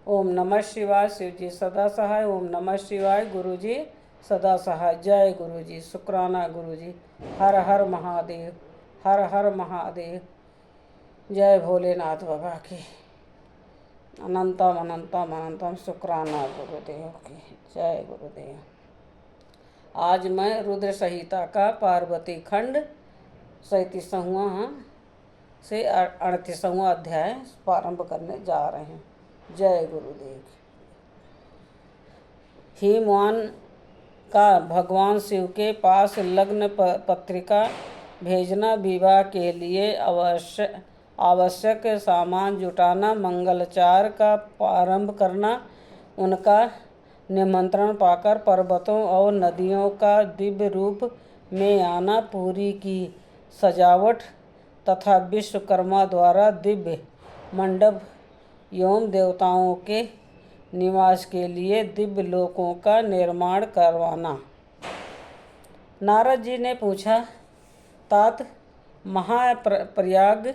ओम नमः शिवाय। शिव जी सदा सहाय। ओम नमः शिवाय। गुरु जी सदा सहाय। जय गुरु जी। शुक्राना गुरु जी। हर हर महादेव। हर हर महादेव। जय भोलेनाथ बाबा की। अनंतम अनंतम अनंतम शुक्राना गुरुदेव की। जय गुरुदेव। आज मैं रुद्र संहिता का पार्वती खंड 37वां से 38वां अध्याय प्रारंभ करने जा रहे हैं। जय गुरुदेव। हिमवान का भगवान शिव के पास लग्न पत्रिका भेजना, विवाह के लिए आवश्यक सामान जुटाना, मंगलाचार का प्रारंभ करना, उनका निमंत्रण पाकर पर्वतों और नदियों का दिव्य रूप में आना, पूरी की सजावट तथा विश्वकर्मा द्वारा दिव्य मंडप एवं देवताओं के निवास के लिए दिव्य लोकों का निर्माण करवाना। नारद जी ने पूछा, तात महाप्रयाग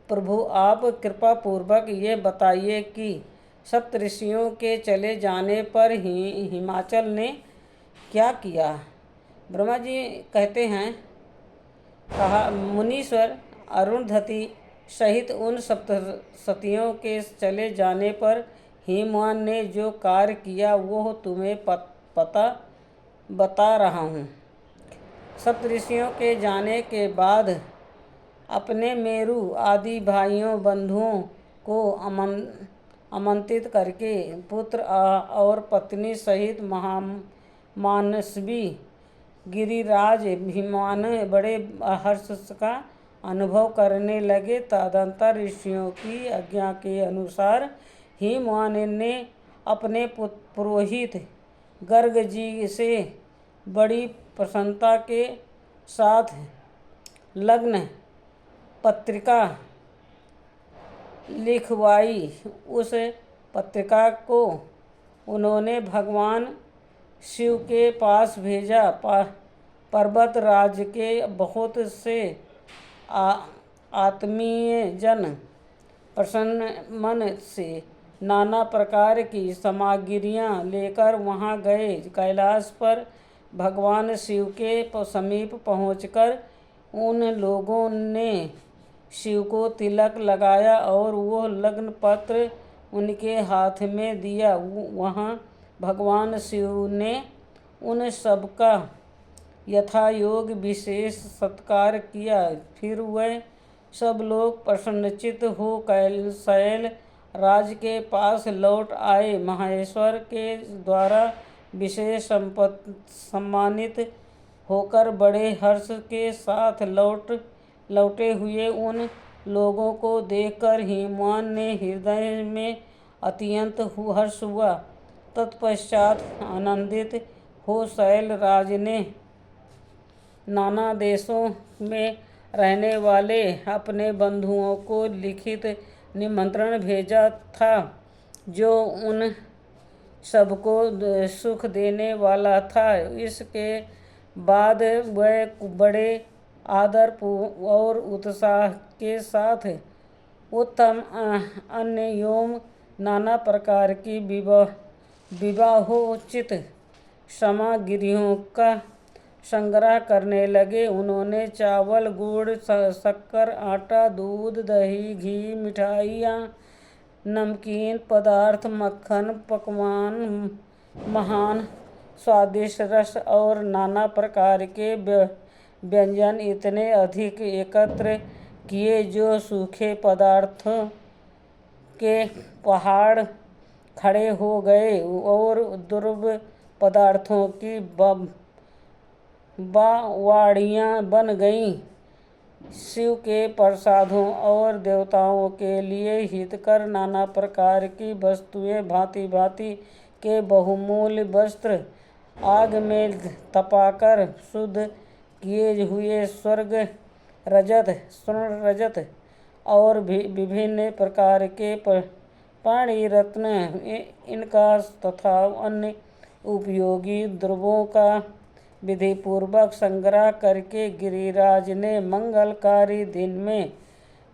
प्रभु, आप कृपा पूर्वक ये बताइए कि सप्तऋषियों के चले जाने पर हिमाचल ने क्या किया। ब्रह्मा जी कहते हैं, कहा, मुनीश्वर, अरुंधति सहित उन सप्तसतियों के चले जाने पर हिमवान ने जो कार्य किया वो तुम्हें बता रहा हूँ। सप्तऋषियों के जाने के बाद अपने मेरु आदि भाइयों बंधुओं को आमंत्रित करके पुत्र और पत्नी सहित महामानसवी गिरिराज हिमवान बड़े हर्ष का अनुभव करने लगे। तदंतर ऋषियों की आज्ञा के अनुसार हिमवान ने अपने पुरोहित गर्ग जी से बड़ी प्रसन्नता के साथ लग्न पत्रिका लिखवाई। उस पत्रिका को उन्होंने भगवान शिव के पास भेजा। पर्वत राज के बहुत से आत्मीय जन प्रसन्न मन से नाना प्रकार की सामग्रियां लेकर वहां गए। कैलाश पर भगवान शिव के समीप पहुंचकर उन लोगों ने शिव को तिलक लगाया और वो लग्न पत्र उनके हाथ में दिया। वहां भगवान शिव ने उन सबका यथायोग विशेष सत्कार किया। फिर वह सब लोग प्रसन्नचित्त हो शैल राज के पास लौट आए। महेश्वर के द्वारा विशेष सम्मानित होकर बड़े हर्ष के साथ लौटे हुए उन लोगों को देखकर हिमवान ने हृदय में अत्यंत हर्ष हुआ। तत्पश्चात आनंदित हो शैल राज ने नाना देशों में रहने वाले अपने बंधुओं को लिखित निमंत्रण भेजा था, जो उन सबको सुख देने वाला था। इसके बाद वह बड़े आदर और उत्साह के साथ उत्तम अन्न एवं नाना प्रकार की विवाहोचित सामग्रियों का संग्रह करने लगे। उन्होंने चावल, गुड़, शक्कर, आटा, दूध, दही, घी, मिठाइयाँ, नमकीन पदार्थ, मक्खन, पकवान, महान स्वादिष्ट रस और नाना प्रकार के व्यंजन इतने अधिक एकत्र किए जो सूखे पदार्थों के पहाड़ खड़े हो गए और दुर्लभ पदार्थों की बावड़ियाँ बन गईं। शिव के प्रसादों और देवताओं के लिए हितकर नाना प्रकार की वस्तुएं, भांति भांति के बहुमूल्य वस्त्र, आग में तपाकर शुद्ध किए हुए स्वर्ण रजत और विभिन्न प्रकार के पाणी रत्न, इनका तथा अन्य उपयोगी द्रव्यों का विधिपूर्वक संग्रह करके गिरिराज ने मंगलकारी दिन में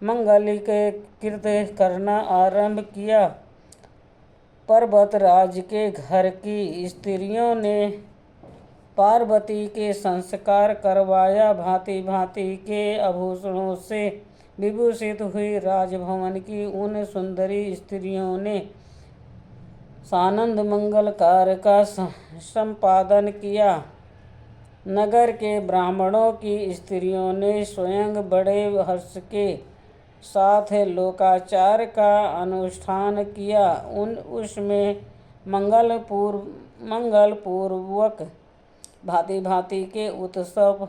मंगल के कृत करना आरंभ किया। पर्वतराज के घर की स्त्रियों ने पार्वती के संस्कार करवाया। भांति भांति के आभूषणों से विभूषित हुई राजभवन की उन सुंदरी स्त्रियों ने सानंद मंगल कार्य का संपादन किया। नगर के ब्राह्मणों की स्त्रियों ने स्वयं बड़े हर्ष के साथ लोकाचार का अनुष्ठान किया। उसमें मंगल पूर्वक भांति भांति के उत्सव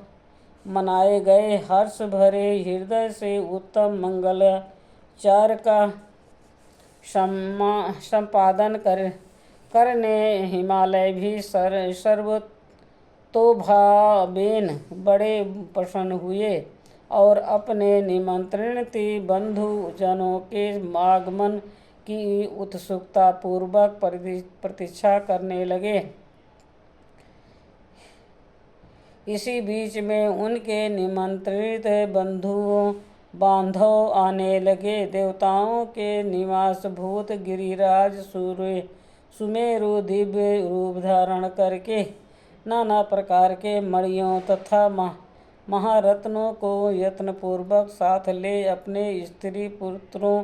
मनाए गए। हर्ष भरे हृदय से उत्तम मंगलाचार का संपादन करने हिमालय भी सर्वतोभावेन बड़े प्रसन्न हुए और अपने निमंत्रित बंधु जनों के आगमन की उत्सुकता पूर्वक प्रतीक्षा करने लगे। इसी बीच में उनके निमंत्रित बांधव आने लगे। देवताओं के निवासभूत गिरिराज सुमेरु दिव्य रूप धारण करके नाना प्रकार के मणियों तथा महारत्नों को यत्नपूर्वक साथ ले अपने स्त्री पुत्रों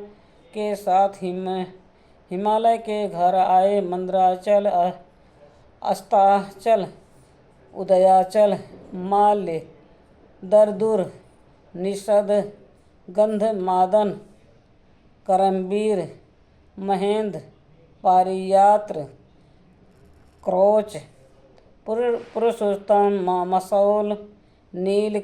के साथ हिमालय के घर आए। मंद्राचल, अस्ताचल, उदयाचल, माल्य, दरदुर, निषद, गंधमादन, करमवीर, महेंद्र, पारियात्र, क्रोच, पुरुषोत्तम, मसौल, नील,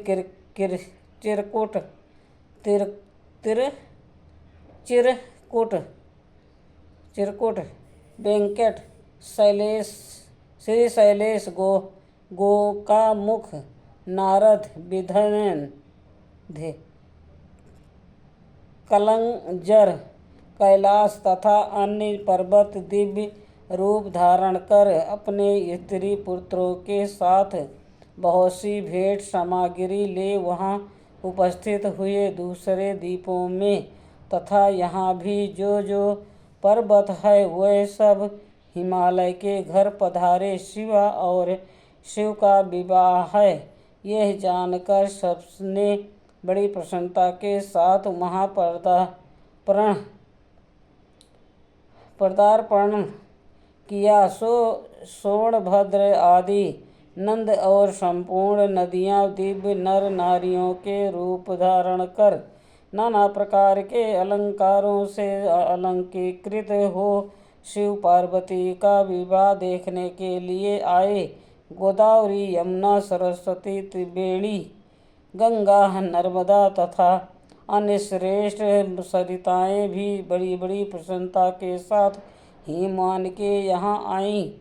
चिरकुट, वेंकट, श्री शैलेश, गोकामुख, नारद, विदर्भ, कलंजर, कैलाश तथा अन्य पर्वत दिव्य रूप धारण कर अपने स्त्री पुत्रों के साथ बहुत सी भेंट सामग्री ले वहाँ उपस्थित हुए। दूसरे द्वीपों में तथा यहाँ भी जो जो पर्वत है वह सब हिमालय के घर पधारे। शिवा और शिव का विवाह है यह जानकर सबने बड़ी प्रसन्नता के साथ वहाँ पदार्पण किया। सोनभद्र आदि नंद और संपूर्ण नदियाँ दिव्य नर नारियों के रूप धारण कर नाना प्रकार के अलंकारों से अलंकृत हो शिव पार्वती का विवाह देखने के लिए आए। गोदावरी, यमुना, सरस्वती, त्रिवेणी, गंगा, नर्मदा तथा अन्य श्रेष्ठ सरिताएं भी बड़ी बड़ी प्रसन्नता के साथ हिमवान के यहाँ आईं।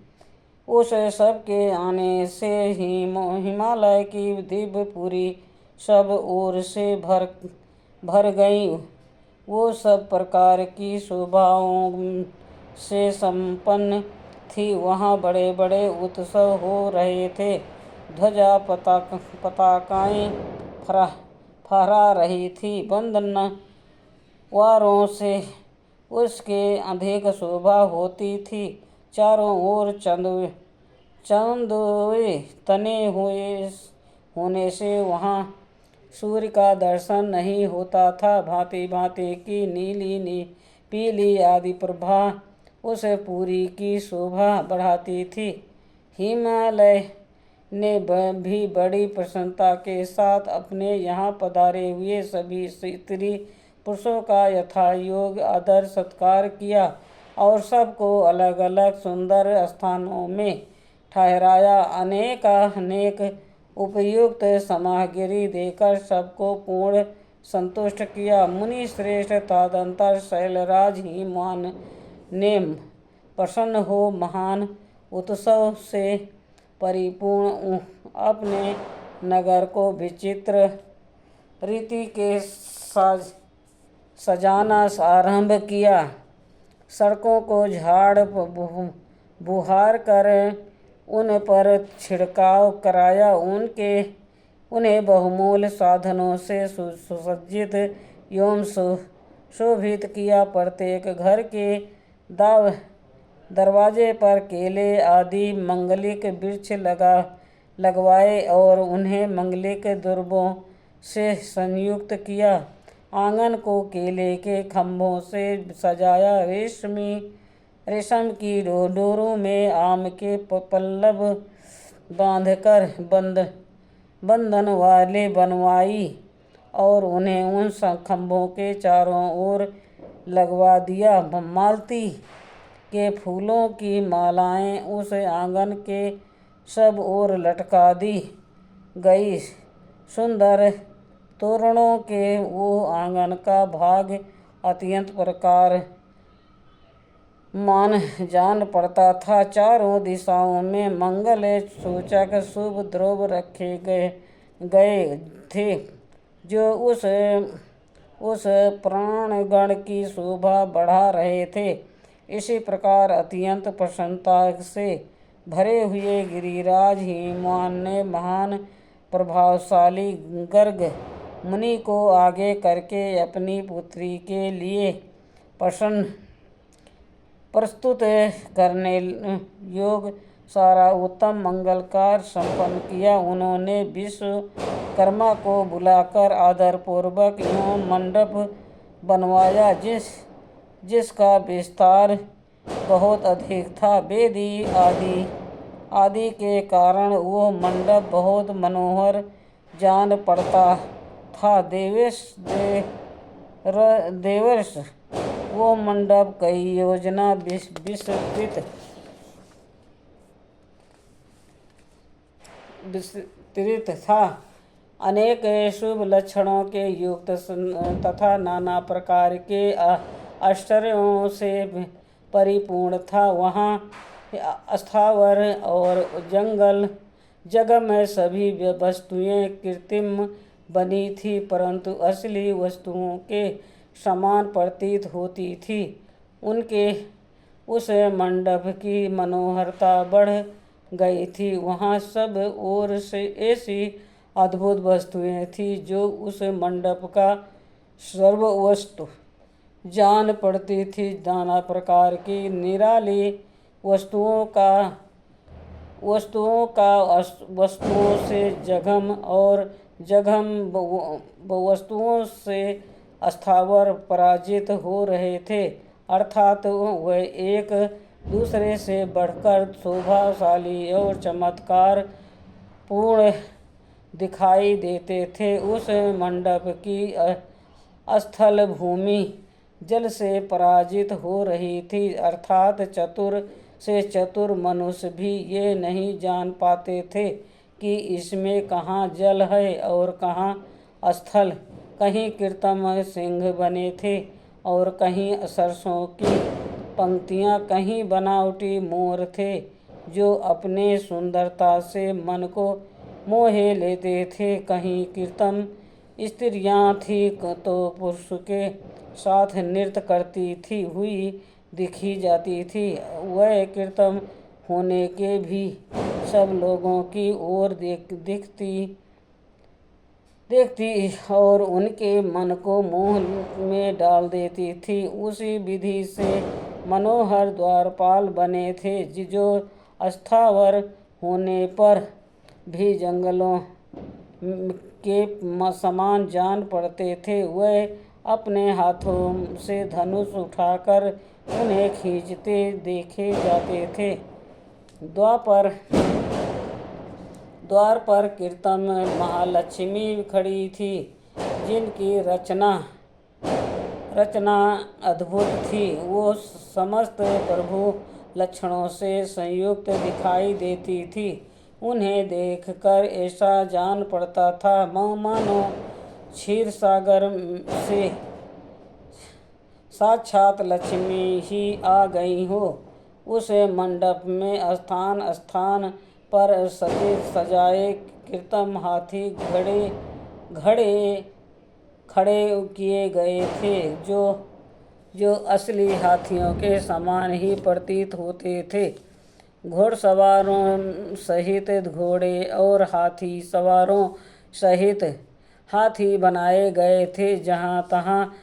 उस सब के आने से हिमालय की दिव्यपुरी सब ओर से भर गई। वो सब प्रकार की शोभाओं से संपन्न थी। वहाँ बड़े बड़े उत्सव हो रहे थे। ध्वजा पताकाएं फहरा रही थी। बंधनवारों से उसके अधिक शोभा होती थी। चारों ओर चंदोए तने होने से वहाँ सूर्य का दर्शन नहीं होता था। भांति भांति की नीली पीली आदि प्रभा उस पुरी की शोभा बढ़ाती थी। हिमालय ने भी बड़ी प्रसन्नता के साथ अपने यहाँ पधारे हुए सभी स्त्री पुरुषों का यथायोग्य आदर सत्कार किया और सबको अलग अलग सुंदर स्थानों में ठहराया। अनेक उपयुक्त सामग्री देकर सबको पूर्ण संतुष्ट किया। मुनि श्रेष्ठ तदंतर शैलराज हिमवान ने प्रसन्न हो महान उत्सव से परिपूर्ण अपने नगर को विचित्र रीति के सजाना आरंभ किया। सड़कों को झाड़ बुहार कर उन पर छिड़काव कराया। उन्हें बहुमूल्य साधनों से सुसज्जित एवं शोभित किया। प्रत्येक घर के दरवाजे पर केले आदि मंगलिक वृक्ष लगवाए और उन्हें मंगलिक दुर्बों से संयुक्त किया। आंगन को केले के खंभों से सजाया। रेशम की डोरों में आम के पल्लव बांधकर बंधन वाले बनवाई और उन्हें उन खंभों के चारों ओर लगवा दिया। मालती के फूलों की मालाएं उस आंगन के सब ओर लटका दी गई। सुंदर तोरणों के वो आंगन का भाग अत्यंत प्रकार मान जान पड़ता था। चारों दिशाओं में मंगल सूचक शुभ द्रव्य रखे गए थे जो उस प्राणगण की शोभा बढ़ा रहे थे। इसी प्रकार अत्यंत प्रसन्नता से भरे हुए गिरिराज हिमवान ने महान प्रभावशाली गर्ग मुनि को आगे करके अपनी पुत्री के लिए प्रस्तुत करने योग सारा उत्तम मंगल कार्य संपन्न किया। उन्होंने विश्वकर्मा को बुलाकर आदरपूर्वक यूं मंडप बनवाया जिसका विस्तार बहुत अधिक था। वेदी आदि के कारण वो मंडप बहुत मनोहर जान पड़ता था। देवर्ष वो मंडप कई योजना विस्तृत था। अनेक शुभ लक्षणों के युक्त तथा नाना प्रकार के आश्चर्यों से परिपूर्ण था। वहाँ स्थावर और जगह में सभी वस्तुएं कृत्रिम बनी थी परंतु असली वस्तुओं के समान प्रतीत होती थी। उनके उस मंडप की मनोहरता बढ़ गई थी। वहाँ सब ओर से ऐसी अद्भुत वस्तुएं थी जो उस मंडप का सर्ववस्तु जान पड़ती थी। नाना प्रकार की निराली वस्तुओं से जघम और जघम वस्तुओं से स्थावर पराजित हो रहे थे, अर्थात वह एक दूसरे से बढ़कर शोभाशाली और चमत्कार पूर्ण दिखाई देते थे। उस मंडप की स्थल भूमि जल से पराजित हो रही थी, अर्थात चतुर से चतुर मनुष्य भी ये नहीं जान पाते थे कि इसमें कहाँ जल है और कहाँ स्थल। कहीं कृत्रिम सिंह बने थे और कहीं सरसों की पंक्तियाँ, कहीं बनावटी मोर थे जो अपने सुंदरता से मन को मोहे लेते थे, कहीं कृत्रिम स्त्रियाँ थीं तो पुरुष के साथ नृत्य करती थी हुई दिखी जाती थी। वह कृत्रिम होने के भी सब लोगों की ओर देखती और उनके मन को मोह में डाल देती थी। उसी विधि से मनोहर द्वारपाल बने थे जो स्थावर होने पर भी जंगलों के समान जान पड़ते थे। वह अपने हाथों से धनुष उठाकर उन्हें खींचते देखे जाते थे। द्वार पर कृत्रिम महालक्ष्मी खड़ी थी जिनकी रचना अद्भुत थी। वो समस्त प्रभु लक्षणों से संयुक्त दिखाई देती थी। उन्हें देखकर ऐसा जान पड़ता था मानो क्षीर सागर से साक्षात लक्ष्मी ही आ गई हो। उस मंडप में स्थान स्थान पर सजाए कृत्रिम हाथी खड़े किए गए थे जो असली हाथियों के समान ही प्रतीत होते थे। घोड़सवारों सहित घोड़े और हाथी सवारों सहित हाथी बनाए गए थे। जहाँ तहाँ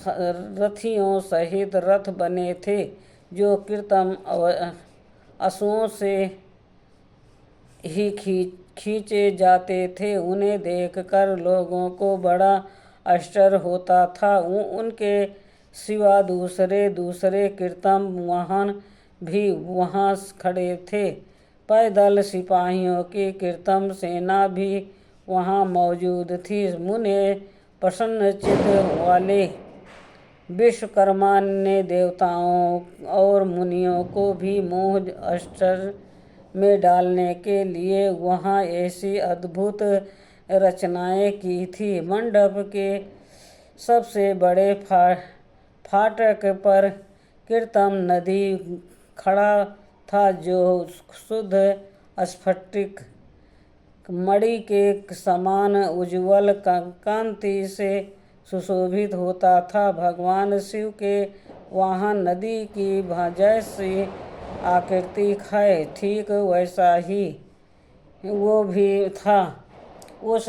रथियों सहित रथ बने थे जो कीर्तन असुओं से ही खींचे जाते थे। उन्हें देखकर लोगों को बड़ा आश्चर्य होता था। उनके सिवा दूसरे कीर्तन वाहन भी वहाँ खड़े थे। पैदल सिपाहियों की कीर्तन सेना भी वहाँ मौजूद थी। मुने प्रसन्नचित्त वाले विश्वकर्मा ने देवताओं और मुनियों को भी मोह आश्चर्य में डालने के लिए वहाँ ऐसी अद्भुत रचनाएं की थी। मंडप के सबसे बड़े फाटक पर कीर्तन नदी खड़ा था, जो शुद्ध स्फटिक मणि के समान उज्ज्वल कांति से सुशोभित होता था। भगवान शिव के वाहन नदी की जैसी आकृति है, ठीक वैसा ही वो भी था। उस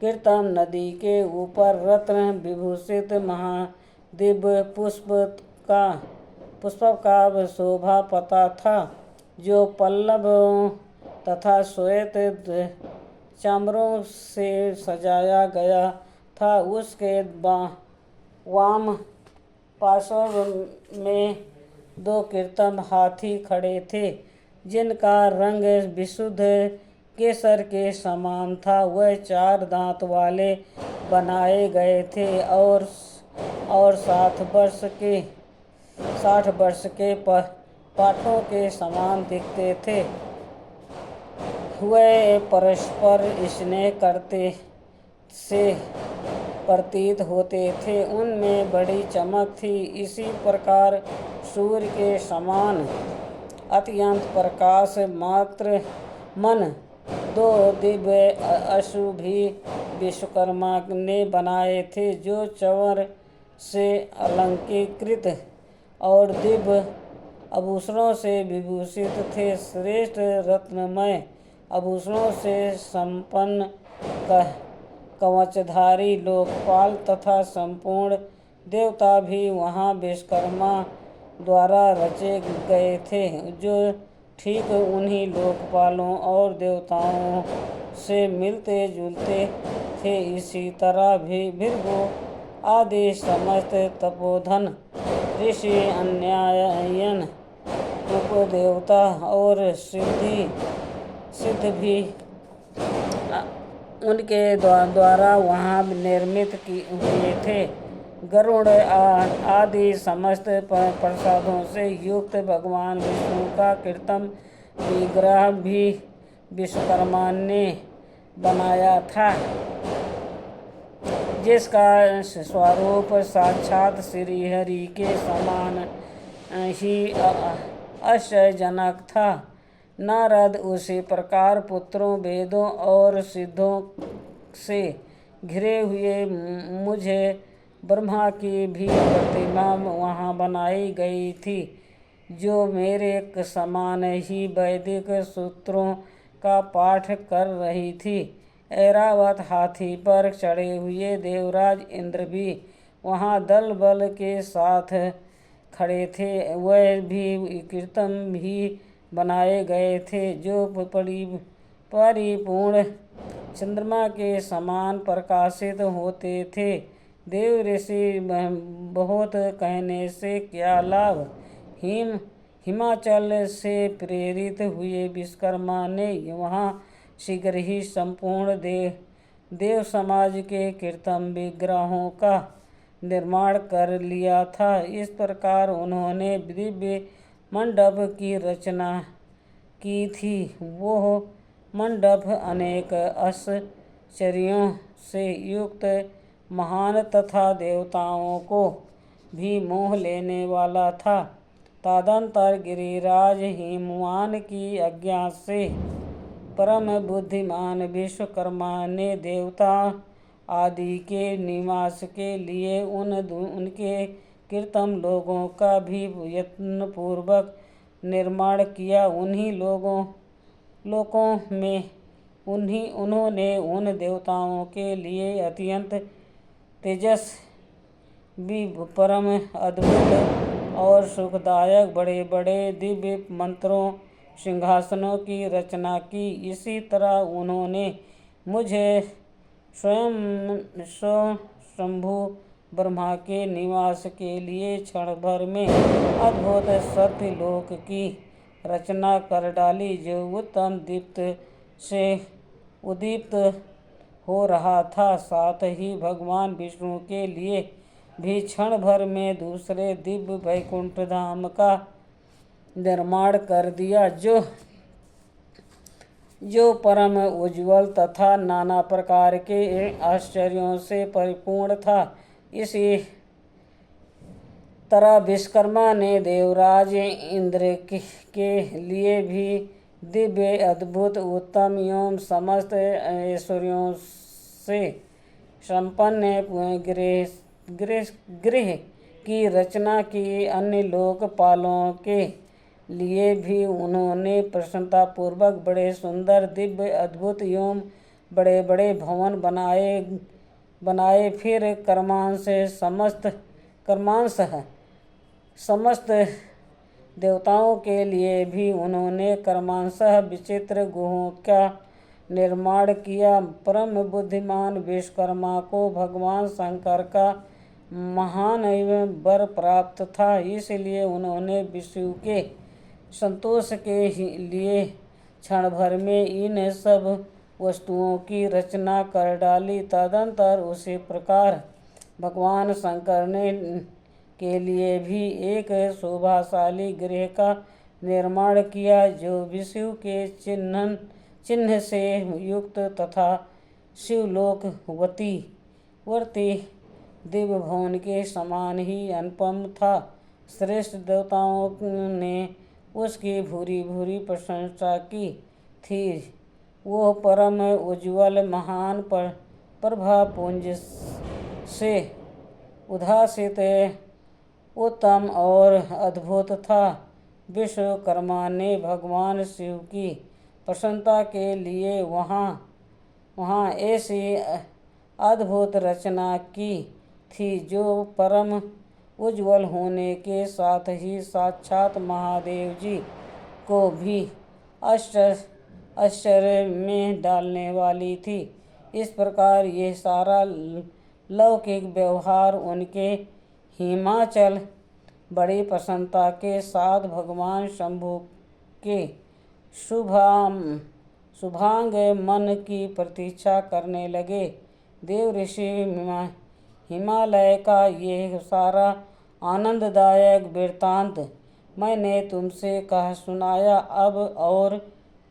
कीर्तन नदी के ऊपर रत्न विभूषित महादिव्य पुष्प का शोभा पाता था, जो पल्लवों तथा श्वेत चामरों से सजाया गया था। उसके वाम पार्श्व में 2 कीर्तन हाथी खड़े थे, जिनका रंग विशुद्ध केसर के समान था। वह 4 दांत वाले बनाए गए थे और 60 वर्ष के पाठों के समान दिखते थे। वे परस्पर स्नेह करते से प्रतीत होते थे। उनमें बड़ी चमक थी। इसी प्रकार सूर्य के समान अत्यंत प्रकाश मात्र मन 2 दिव्य अश्व भी विश्वकर्मा ने बनाए थे, जो चंवर से अलंकृत और दिव्य आभूषणों से विभूषित थे। श्रेष्ठ रत्नमय आभूषणों से संपन्न कवचधारी लोकपाल तथा संपूर्ण देवता भी वहाँ विश्वकर्मा द्वारा रचे गए थे, जो ठीक उन्हीं लोकपालों और देवताओं से मिलते जुलते थे। इसी तरह भी भृगु आदि समस्त तपोधन ऋषि, अन्यायन उपदेवता और सिद्ध भी उनके द्वारा वहाँ निर्मित हुए थे। गरुड़ आदि समस्त प्रसादों से युक्त भगवान विष्णु का कृत्रिम विग्रह भी विश्वकर्मा ने बनाया था, जिसका स्वरूप साक्षात श्रीहरि के समान ही आश्चर्यजनक था। नारद उसी प्रकार पुत्रों, वेदों और सिद्धों से घिरे हुए मुझे ब्रह्मा की भी प्रतिमा वहाँ बनाई गई थी, जो मेरे समान ही वैदिक सूत्रों का पाठ कर रही थी। ऐरावत हाथी पर चढ़े हुए देवराज इंद्र भी वहाँ दल बल के साथ खड़े थे। वह भी कीर्तन भी बनाए गए थे, जो परिपूर्ण चंद्रमा के समान प्रकाशित होते थे। देव ऋषि बहुत कहने से क्या लाभ। हिमाचल से प्रेरित हुए विश्वकर्मा ने वहाँ शीघ्र ही संपूर्ण देव समाज के कृत्रिम विग्रहों का निर्माण कर लिया था। इस प्रकार उन्होंने दिव्य मंडप की रचना की थी। वो मंडप अनेक आश्चर्यों से युक्त, महान तथा देवताओं को भी मोह लेने वाला था। तदंतर गिरिराज हिमवान की आज्ञा से परम बुद्धिमान विश्वकर्मा ने देवता आदि के निवास के लिए उनके कृत्रिम लोगों का भी यत्नपूर्वक निर्माण किया। उन्हीं लोकों में उन्होंने उन देवताओं के लिए अत्यंत तेजस्वी, परम अद्भुत और सुखदायक बड़े बड़े दिव्य मंत्रों सिंहासनों की रचना की। इसी तरह उन्होंने मुझे शंभु ब्रह्मा के निवास के लिए क्षण भर में अद्भुत सत्यलोक की रचना कर डाली, जो उत्तम दीप्त से उद्दीप्त हो रहा था। साथ ही भगवान विष्णु के लिए भी क्षण भर में दूसरे दिव्य वैकुंठ धाम का निर्माण कर दिया, जो परम उज्ज्वल तथा नाना प्रकार के आश्चर्यों से परिपूर्ण था। इसी तरह विश्वकर्मा ने देवराज इंद्र के लिए भी दिव्य अद्भुत उत्तम एवं समस्त ऐश्वर्यों से संपन्न गृह की रचना की। अन्य लोकपालों के लिए भी उन्होंने प्रसन्नतापूर्वक बड़े सुंदर दिव्य अद्भुत एवं बड़े बड़े भवन बनाए। फिर कर्मांशः समस्त देवताओं के लिए भी उन्होंने कर्मांशः विचित्र गुहों का निर्माण किया। परम बुद्धिमान विश्वकर्मा को भगवान शंकर का महान वर प्राप्त था, इसलिए उन्होंने विष्णु के संतोष के लिए क्षण भर में इन सब वस्तुओं की रचना कर डाली। तदंतर उसी प्रकार भगवान शंकर ने के लिए भी एक शोभाशाली गृह का निर्माण किया, जो विष्णु के चिन्ह से युक्त तथा शिवलोकवर्ती दिव्य भवन के समान ही अनुपम था। श्रेष्ठ देवताओं ने उसकी भूरी भूरी प्रशंसा की थी। वो परम उज्ज्वल महान प्रभापुंज से उद्भासित उत्तम और अद्भुत था। विश्वकर्मा ने भगवान शिव की प्रसन्नता के लिए वहाँ ऐसी अद्भुत रचना की थी, जो परम उज्ज्वल होने के साथ ही साक्षात महादेव जी को भी आश्चर्य में डालने वाली थी। इस प्रकार ये सारा लौकिक व्यवहार उनके हिमाचल बड़ी प्रसन्नता के साथ भगवान शंभु के शुभांग मन की प्रतीक्षा करने लगे। देव ऋषि हिमालय का ये सारा आनंददायक वृत्तांत मैंने तुमसे कह सुनाया। अब और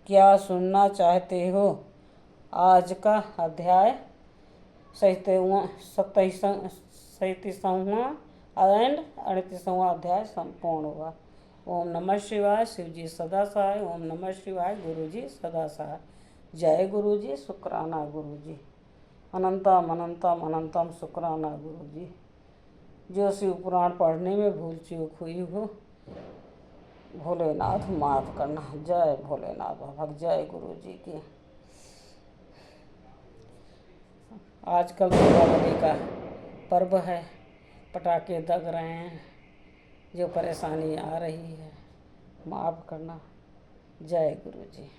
क्या सुनना चाहते हो? आज का अध्याय 37वां एंड 38वां अध्याय संपूर्ण हुआ। ओम नमः शिवाय। शिव जी सदा सहाय। ओम नमः शिवाय। गुरु जी सदा सहाय। जय गुरु जी। शुक्राना गुरु जी। अनंतम अनंतम अनंतम शुक्राना गुरु जी। जो शिव पुराण पढ़ने में भूल चूक हुई हो, भोलेनाथ माफ करना। जय भोलेनाथ बाबा। जय गुरु जी की। आजकल दीपावली का पर्व है, पटाखे दग रहे हैं, जो परेशानी आ रही है माफ करना। जय गुरु जी।